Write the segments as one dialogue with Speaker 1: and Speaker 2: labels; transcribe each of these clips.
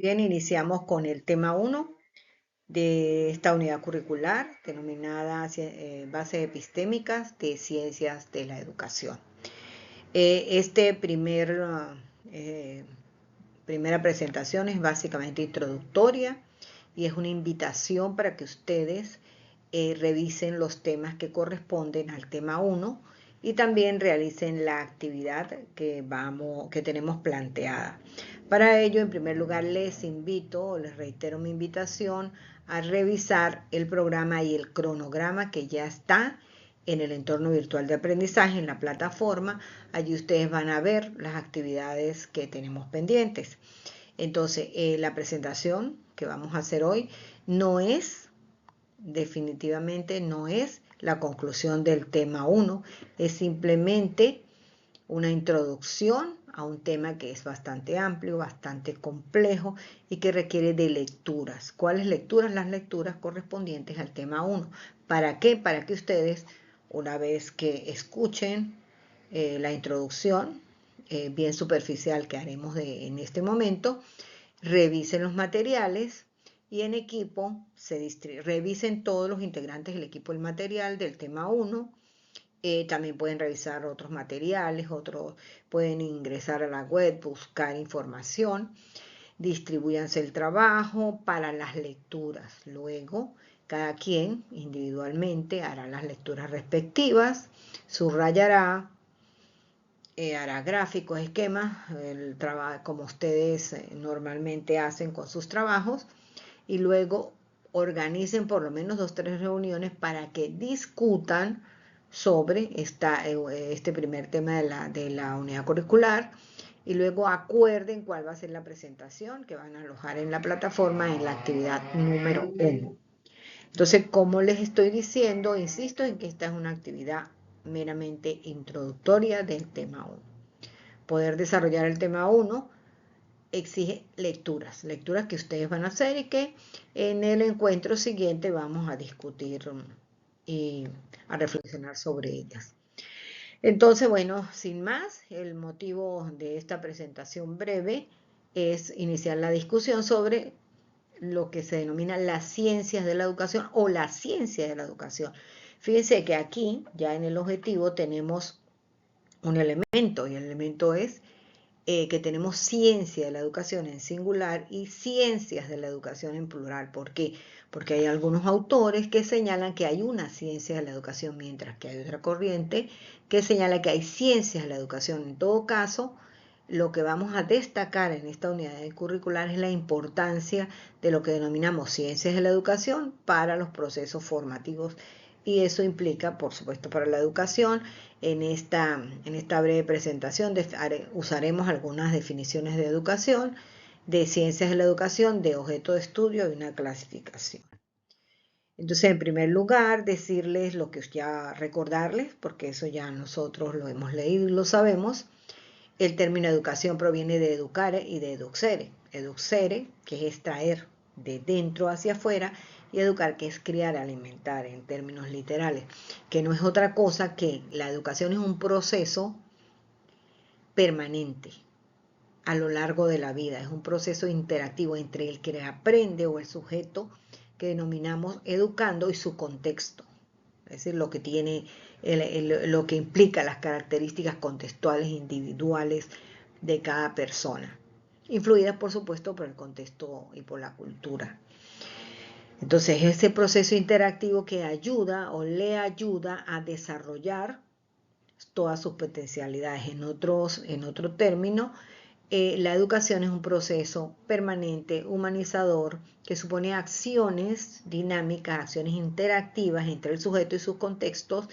Speaker 1: Bien, iniciamos con el tema 1 de esta unidad curricular denominada Bases Epistémicas de Ciencias de la Educación. Este primera presentación es básicamente introductoria y es una invitación para que ustedes revisen los temas que corresponden al tema 1 y también realicen la actividad que tenemos planteada. Para ello, en primer lugar, les reitero mi invitación a revisar el programa y el cronograma que ya está en el entorno virtual de aprendizaje, en la plataforma. Allí ustedes van a ver las actividades que tenemos pendientes. Entonces, la presentación que vamos a hacer hoy definitivamente no es la conclusión del tema 1, es simplemente una introducción a un tema que es bastante amplio, bastante complejo y que requiere de lecturas. ¿Cuáles lecturas? Las lecturas correspondientes al tema 1. ¿Para qué? Para que ustedes, una vez que escuchen la introducción, bien superficial que haremos en este momento, revisen los materiales y en equipo revisen todos los integrantes del equipo el material del tema 1. También pueden revisar otros materiales, pueden ingresar a la web, buscar información, distribúyanse el trabajo para las lecturas. Luego, cada quien individualmente hará las lecturas respectivas, subrayará, hará gráficos, esquemas, como ustedes normalmente hacen con sus trabajos, y luego organicen por lo menos 2 o 3 reuniones para que discutan sobre este primer tema de la unidad curricular y luego acuerden cuál va a ser la presentación que van a alojar en la plataforma en la actividad número 1. Entonces, como les estoy diciendo, insisto en que esta es una actividad meramente introductoria del tema 1. Poder desarrollar el tema 1 exige lecturas que ustedes van a hacer y que en el encuentro siguiente vamos a discutir y a reflexionar sobre ellas. Entonces, bueno, sin más, el motivo de esta presentación breve es iniciar la discusión sobre lo que se denomina las ciencias de la educación o la ciencia de la educación. Fíjense que aquí, ya en el objetivo, tenemos un elemento y el elemento es que tenemos ciencia de la educación en singular y ciencias de la educación en plural. ¿Por qué? Porque hay algunos autores que señalan que hay una ciencia de la educación, mientras que hay otra corriente que señala que hay ciencias de la educación. En todo caso, lo que vamos a destacar en esta unidad curricular es la importancia de lo que denominamos ciencias de la educación para los procesos formativos y eso implica, por supuesto, para la educación. En esta breve presentación usaremos algunas definiciones de educación, de ciencias de la educación, de objeto de estudio y una clasificación. Entonces, en primer lugar, decirles lo que recordarles, porque eso ya nosotros lo hemos leído y lo sabemos. El término educación proviene de educare y de educere. Educere, que es extraer de dentro hacia afuera, y educar, que es criar, alimentar, en términos literales, que no es otra cosa que la educación es un proceso permanente a lo largo de la vida, es un proceso interactivo entre el que aprende o el sujeto que denominamos educando y su contexto, es decir, lo que tiene, lo que implica las características contextuales individuales de cada persona, influidas por supuesto por el contexto y por la cultura. Entonces, ese proceso interactivo que ayuda o le ayuda a desarrollar todas sus potencialidades. En otro término, la educación es un proceso permanente, humanizador, que supone acciones dinámicas, acciones interactivas entre el sujeto y sus contextos,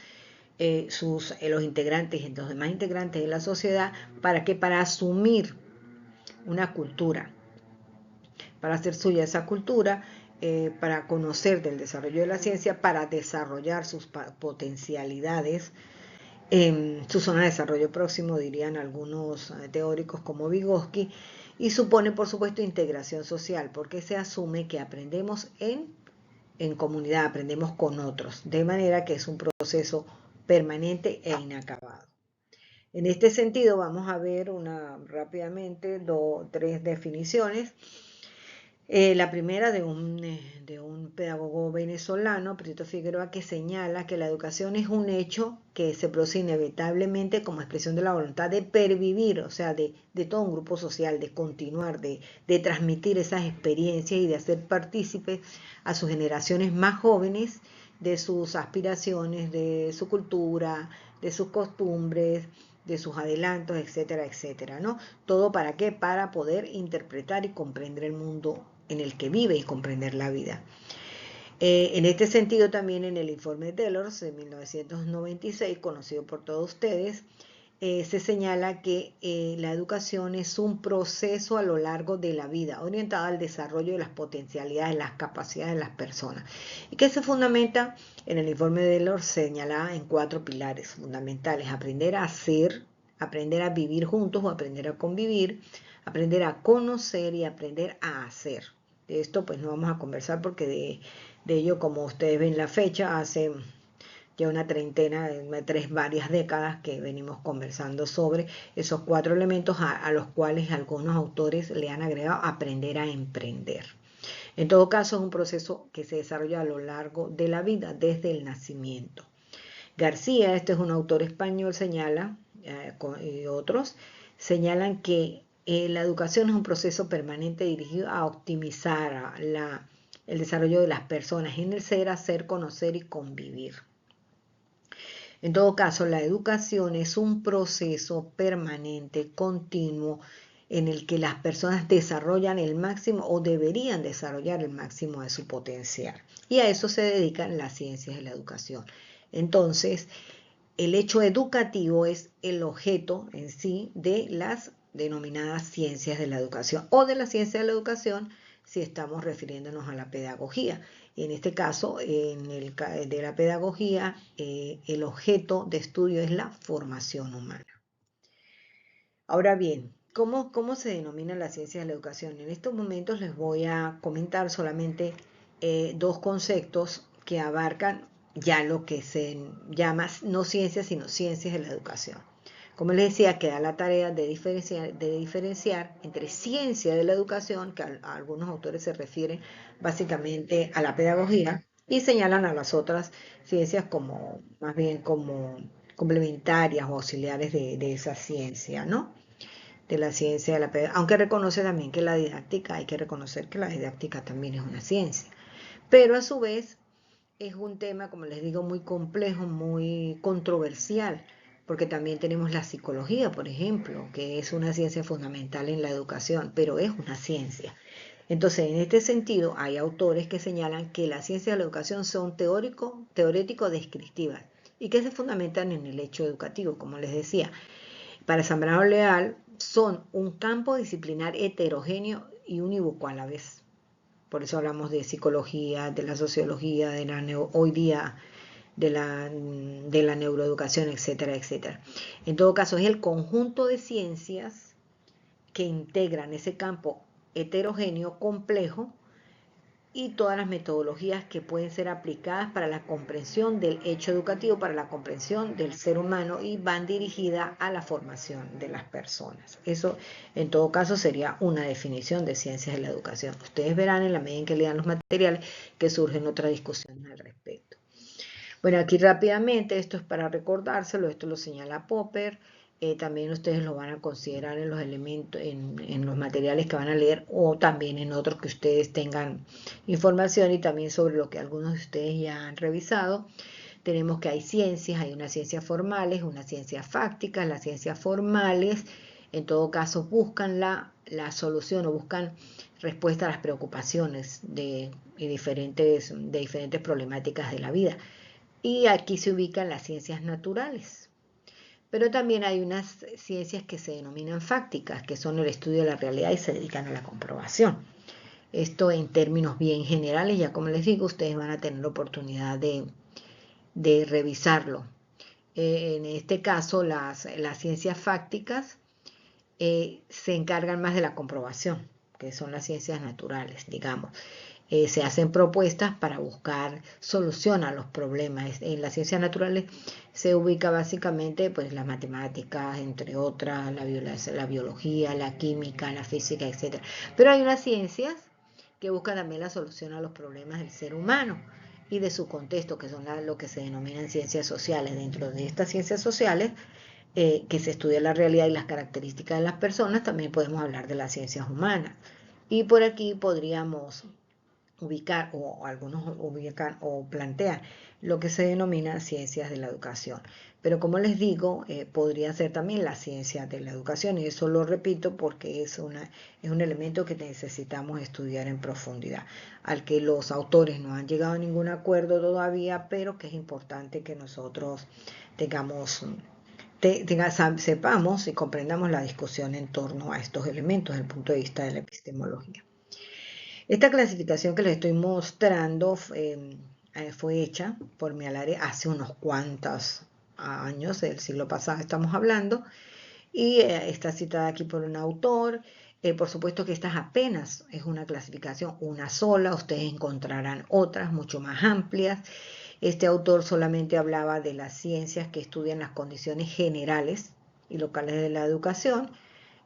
Speaker 1: los integrantes, los demás integrantes de la sociedad, para asumir una cultura, para hacer suya esa cultura, para conocer del desarrollo de la ciencia, para desarrollar sus potencialidades, su zona de desarrollo próximo, dirían algunos teóricos como Vygotsky, y supone, por supuesto, integración social, porque se asume que aprendemos en comunidad, aprendemos con otros, de manera que es un proceso permanente e inacabado. En este sentido, vamos a ver rápidamente 3 definiciones. La primera de un pedagogo venezolano, Prieto Figueroa, que señala que la educación es un hecho que se produce inevitablemente como expresión de la voluntad de pervivir, o sea, de todo un grupo social, de continuar, de transmitir esas experiencias y de hacer partícipes a sus generaciones más jóvenes de sus aspiraciones, de su cultura, de sus costumbres, de sus adelantos, etcétera, etcétera, ¿no? ¿Todo para qué? Para poder interpretar y comprender el mundo en el que vive y comprender la vida. En este sentido, también en el informe Delors de 1996, conocido por todos ustedes, se señala que la educación es un proceso a lo largo de la vida, orientado al desarrollo de las potencialidades, las capacidades de las personas, y que se fundamenta en el informe de Delors, señala en 4 pilares fundamentales: aprender a hacer, aprender a vivir juntos o aprender a convivir, aprender a conocer y aprender a hacer. De esto pues no vamos a conversar porque de ello, como ustedes ven la fecha, hace ya una treintena, varias décadas que venimos conversando sobre esos 4 elementos a los cuales algunos autores le han agregado aprender a emprender. En todo caso, es un proceso que se desarrolla a lo largo de la vida, desde el nacimiento. García, este es un autor español, señala, y otros, señalan que la educación es un proceso permanente dirigido a optimizar el desarrollo de las personas en el ser, hacer, conocer y convivir. En todo caso, la educación es un proceso permanente, continuo, en el que las personas desarrollan el máximo o deberían desarrollar el máximo de su potencial. Y a eso se dedican las ciencias de la educación. Entonces, el hecho educativo es el objeto en sí de las denominadas ciencias de la educación o de la ciencia de la educación si estamos refiriéndonos a la pedagogía. En este caso, de la pedagogía, el objeto de estudio es la formación humana. Ahora bien, ¿cómo se denomina la ciencia de la educación? En estos momentos les voy a comentar solamente 2 conceptos que abarcan ya lo que se llama no ciencias, sino ciencias de la educación. Como les decía, queda la tarea de diferenciar entre ciencia de la educación, que a algunos autores se refieren básicamente a la pedagogía, y señalan a las otras ciencias como, más bien como complementarias o auxiliares de esa ciencia, ¿no? De la ciencia de la pedagogía, aunque reconoce también que la didáctica, hay que reconocer que la didáctica también es una ciencia, pero a su vez es un tema, como les digo, muy complejo, muy controversial, porque también tenemos la psicología, por ejemplo, que es una ciencia fundamental en la educación, pero es una ciencia. Entonces, en este sentido, hay autores que señalan que las ciencias de la educación son teórico-descriptivas y que se fundamentan en el hecho educativo, como les decía. Para Zambrano Leal, son un campo disciplinar heterogéneo y unívoco a la vez. Por eso hablamos de psicología, de la sociología, hoy día de la neuroeducación, etcétera, etcétera. En todo caso, es el conjunto de ciencias que integran ese campo heterogéneo, complejo, y todas las metodologías que pueden ser aplicadas para la comprensión del hecho educativo, para la comprensión del ser humano, y van dirigidas a la formación de las personas. Eso, en todo caso, sería una definición de ciencias de la educación. Ustedes verán en la medida en que lean los materiales que surgen otras discusiones al respecto. Bueno, aquí rápidamente, esto es para recordárselo, esto lo señala Popper. También ustedes lo van a considerar en los elementos, en los materiales que van a leer, o también en otros que ustedes tengan información, y también sobre lo que algunos de ustedes ya han revisado. Tenemos que hay ciencias, hay unas ciencias formales, unas ciencias fácticas. Las ciencias formales, en todo caso, buscan la solución o buscan respuesta a las preocupaciones de diferentes problemáticas de la vida. Y aquí se ubican las ciencias naturales. Pero también hay unas ciencias que se denominan fácticas, que son el estudio de la realidad y se dedican a la comprobación. Esto en términos bien generales, ya como les digo, ustedes van a tener la oportunidad de revisarlo. En este caso, las ciencias fácticas se encargan más de la comprobación, que son las ciencias naturales, digamos. Se hacen propuestas para buscar solución a los problemas. En las ciencias naturales se ubica básicamente pues las matemáticas, entre otras, la biología, la química, la física, etc. Pero hay unas ciencias que busca también la solución a los problemas del ser humano y de su contexto, que son lo que se denominan ciencias sociales. Dentro de estas ciencias sociales, que se estudia la realidad y las características de las personas, también podemos hablar de las ciencias humanas. Y por aquí podríamos ubicar, o algunos ubican o plantean, lo que se denomina ciencias de la educación. Pero como les digo, podría ser también la ciencia de la educación, y eso lo repito porque es un elemento que necesitamos estudiar en profundidad, al que los autores no han llegado a ningún acuerdo todavía, pero que es importante que nosotros tengamos sepamos y comprendamos la discusión en torno a estos elementos desde el punto de vista de la epistemología. Esta clasificación que les estoy mostrando fue hecha por Mialare hace unos cuantos años, del siglo pasado estamos hablando, y está citada aquí por un autor. Por supuesto que esta apenas es una clasificación, una sola, ustedes encontrarán otras mucho más amplias. Este autor solamente hablaba de las ciencias que estudian las condiciones generales y locales de la educación,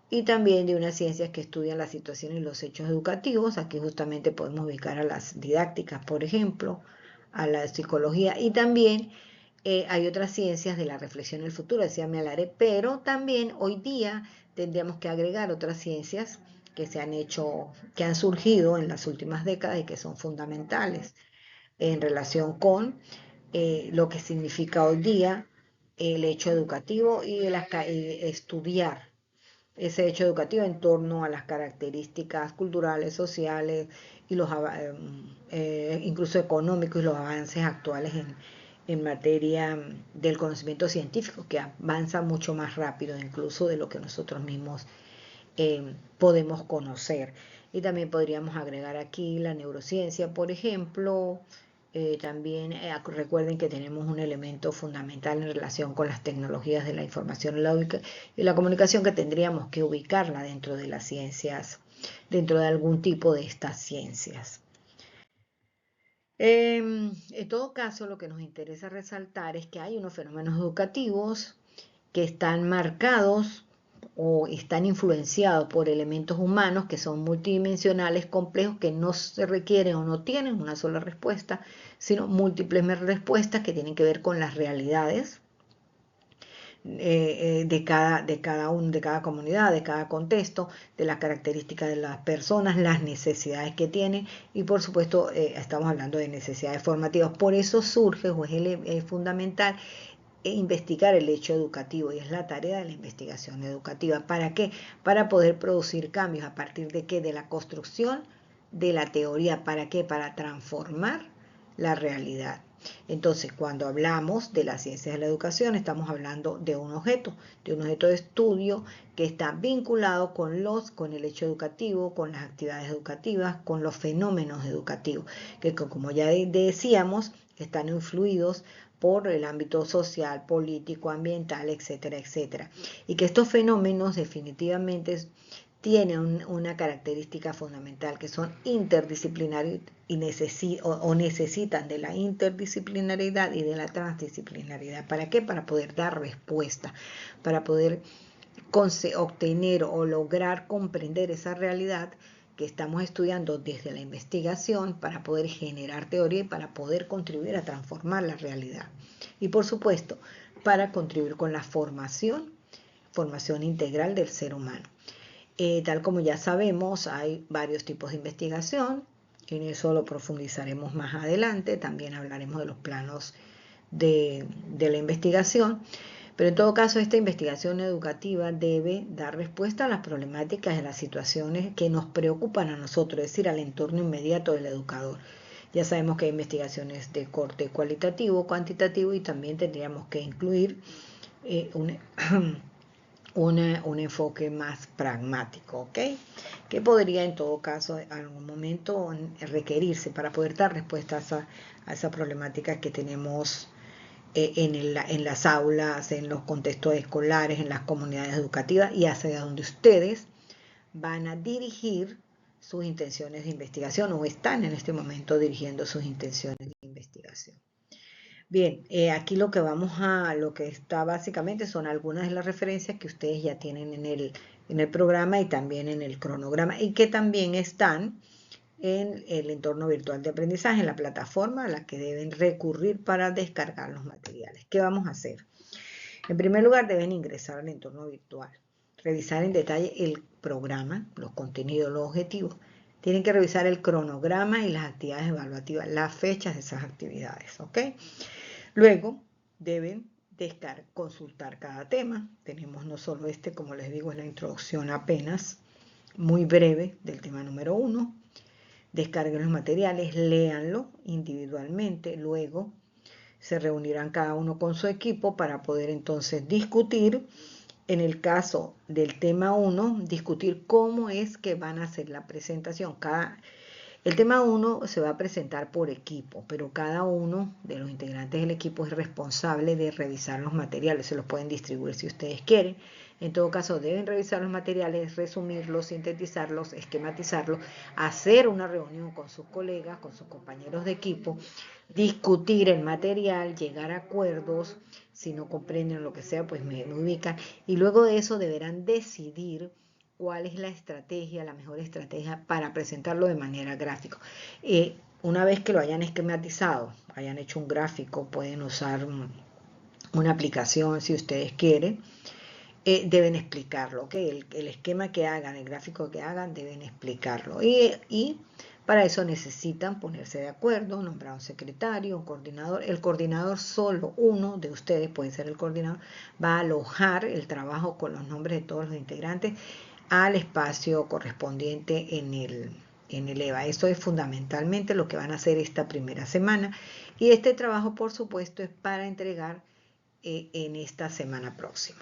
Speaker 1: y también de unas ciencias que estudian la situación y los hechos educativos. Aquí justamente podemos ubicar a las didácticas, por ejemplo, a la psicología, y también hay otras ciencias de la reflexión en el futuro, decía Mialare, pero también hoy día tendríamos que agregar otras ciencias que se han hecho, que han surgido en las últimas décadas y que son fundamentales en relación con lo que significa hoy día el hecho educativo y estudiar ese hecho educativo en torno a las características culturales, sociales y incluso económicos y los avances actuales en materia del conocimiento científico, que avanza mucho más rápido incluso de lo que nosotros mismos podemos conocer. Y también podríamos agregar aquí la neurociencia, por ejemplo. También recuerden que tenemos un elemento fundamental en relación con las tecnologías de la información y la comunicación, que tendríamos que ubicarla dentro de las ciencias, dentro de algún tipo de estas ciencias. En todo caso, lo que nos interesa resaltar es que hay unos fenómenos educativos que están marcados o están influenciados por elementos humanos que son multidimensionales, complejos, que no se requieren o no tienen una sola respuesta, sino múltiples respuestas que tienen que ver con las realidades de cada comunidad, de cada contexto, de las características de las personas, las necesidades que tienen, y por supuesto estamos hablando de necesidades formativas. Por eso surge o es fundamental investigar el hecho educativo, y es la tarea de la investigación educativa. ¿Para qué? Para poder producir cambios. ¿A partir de qué? De la construcción de la teoría. ¿Para qué? Para transformar la realidad. Entonces, cuando hablamos de las ciencias de la educación, estamos hablando de un objeto de estudio que está vinculado con el hecho educativo, con las actividades educativas, con los fenómenos educativos, que como ya decíamos, están influidos por el ámbito social, político, ambiental, etcétera, etcétera. Y que estos fenómenos definitivamente tienen una característica fundamental, que son interdisciplinarios y necesitan de la interdisciplinariedad y de la transdisciplinariedad. ¿Para qué? Para poder dar respuesta, para poder obtener o lograr comprender esa realidad que estamos estudiando desde la investigación, para poder generar teoría y para poder contribuir a transformar la realidad. Y por supuesto, para contribuir con la formación integral del ser humano. Tal como ya sabemos, hay varios tipos de investigación. En eso lo profundizaremos más adelante. También hablaremos de los planos de la investigación. Pero en todo caso, esta investigación educativa debe dar respuesta a las problemáticas y a las situaciones que nos preocupan a nosotros, es decir, al entorno inmediato del educador. Ya sabemos que hay investigaciones de corte cualitativo, cuantitativo, y también tendríamos que incluir un enfoque más pragmático, ¿ok? Que podría en todo caso en algún momento requerirse para poder dar respuesta a esa problemática que tenemos en las aulas, en los contextos escolares, en las comunidades educativas, y hacia donde ustedes van a dirigir sus intenciones de investigación, o están en este momento dirigiendo sus intenciones de investigación. Bien, aquí lo que está básicamente son algunas de las referencias que ustedes ya tienen en el programa y también en el cronograma, y que también están en el entorno virtual de aprendizaje, en la plataforma a la que deben recurrir para descargar los materiales. ¿Qué vamos a hacer? En primer lugar, deben ingresar al entorno virtual, revisar en detalle el programa, los contenidos, los objetivos. Tienen que revisar el cronograma y las actividades evaluativas, las fechas de esas actividades, ¿ok? Luego, deben consultar cada tema. Tenemos no solo este, como les digo, es la introducción apenas, muy breve del tema número 1. Descarguen los materiales, léanlo individualmente, luego se reunirán cada uno con su equipo para poder entonces discutir. En el caso del tema 1, discutir cómo es que van a hacer la presentación. El tema 1 se va a presentar por equipo, pero cada uno de los integrantes del equipo es responsable de revisar los materiales. Se los pueden distribuir si ustedes quieren. En todo caso, deben revisar los materiales, resumirlos, sintetizarlos, esquematizarlos, hacer una reunión con sus colegas, con sus compañeros de equipo, discutir el material, llegar a acuerdos. Si no comprenden lo que sea, pues me ubican. Y luego de eso deberán decidir cuál es la estrategia, la mejor estrategia para presentarlo de manera gráfica. Una vez que lo hayan esquematizado, hayan hecho un gráfico, pueden usar una aplicación si ustedes quieren, deben explicarlo, ¿ok? El esquema que hagan, el gráfico que hagan, deben explicarlo. Y para eso necesitan ponerse de acuerdo, nombrar un secretario, un coordinador. El coordinador, solo uno de ustedes, puede ser el coordinador, va a alojar el trabajo con los nombres de todos los integrantes al espacio correspondiente en el EVA. Eso es fundamentalmente lo que van a hacer esta primera semana. Y este trabajo, por supuesto, es para entregar en esta semana próxima.